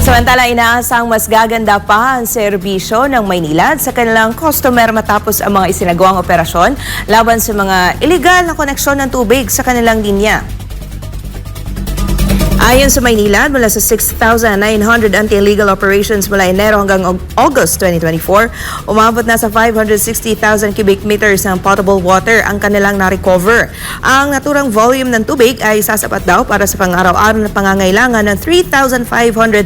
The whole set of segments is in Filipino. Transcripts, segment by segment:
Samantala, inaasang mas gaganda pa ang serbisyo ng Maynilad sa kanilang customer matapos ang mga isinagawang operasyon laban sa mga iligal na koneksyon ng tubig sa kanilang linya. Ayon sa Maynilad, mula sa 6,900 anti-illegal operations mula Enero hanggang August 2024, umabot na sa 560,000 cubic meters ng potable water ang kanilang na-recover. Ang naturang volume ng tubig ay sasapat daw para sa pang-araw-araw na pangangailangan ng 3,500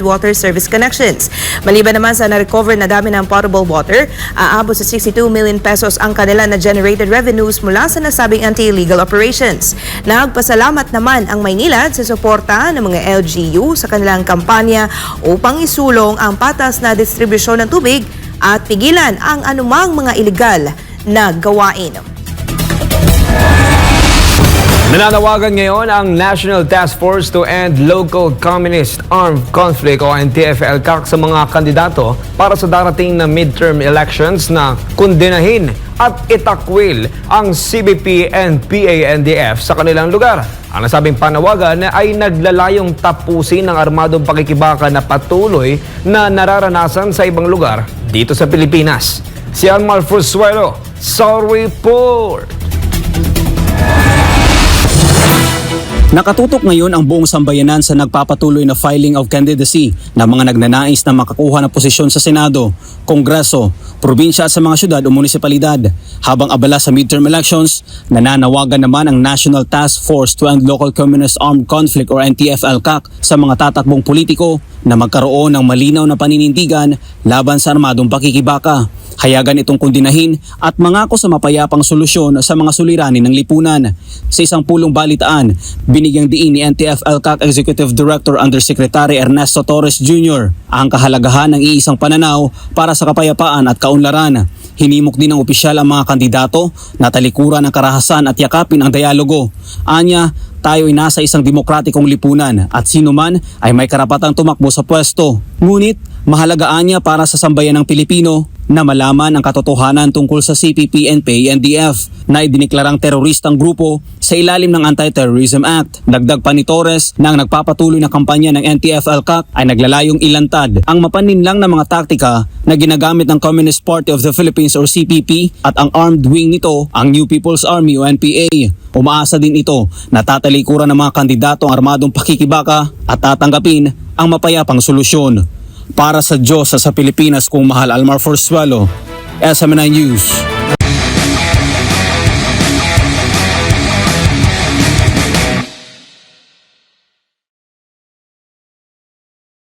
water service connections. Maliban naman sa na-recover na dami ng potable water, aabot sa 62 million pesos ang kanila na generated revenues mula sa nasabing anti-illegal operations. Nagpasalamat naman ang Maynilad sa suporta ng mga LGU sa kanilang kampanya upang isulong ang patas na distribusyon ng tubig at pigilan ang anumang mga iligal na gawain. Nananawagan ngayon ang National Task Force to End Local Communist Armed Conflict o NTF-ELCAC sa mga kandidato para sa darating na midterm elections na kundinahin at itakwil ang CBP and PANDF sa kanilang lugar. Ang nasabing panawagan ay naglalayong tapusin ng armadong pakikibaka na patuloy na nararanasan sa ibang lugar dito sa Pilipinas. Si Almar Fusuelo sa report. Nakatutok ngayon ang buong sambayanan sa nagpapatuloy na filing of candidacy ng mga nagnanais na makakuha ng posisyon sa Senado, Kongreso, probinsya at sa mga syudad o munisipalidad. Habang abala sa midterm elections, nananawagan naman ang National Task Force to End Local Communist Armed Conflict or NTF-ELCAC sa mga tatakbong politiko na magkaroon ng malinaw na paninindigan laban sa armadong pakikibaka. Hayagan itong kundinahin at mangako sa mapayapang solusyon sa mga suliranin ng lipunan. Sa isang pulong balitaan, binigyang diin ni NTF-ELCAC Executive Director Undersecretary Ernesto Torres Jr. ang kahalagahan ng iisang pananaw para sa kapayapaan at kaunlaran. Hinimok din ng opisyal ang mga kandidato na talikuran ng karahasan at yakapin ang dialogo. Anya, tayo ay nasa isang demokratikong lipunan at sino man ay may karapatang tumakbo sa pwesto. Ngunit, mahalagaan niya para sa sambayan ng Pilipino na malaman ang katotohanan tungkol sa CPP and PANDF na idiniklarang teroristang grupo sa ilalim ng Anti-Terrorism Act. Dagdag pa ni Torres na ang nagpapatuloy na kampanya ng NTF-ELCAC ay naglalayong ilantad ang mapaninlang na mga taktika na ginagamit ng Communist Party of the Philippines or CPP at ang armed wing nito, ang New People's Army o NPA. Umaasa din ito na tatalikuran ng mga kandidato ang armadong pakikibaka at tatanggapin ang mapayapang solusyon. Para sa Diyos sa Pilipinas kung mahal, Almar Fusuelo, SMNI News.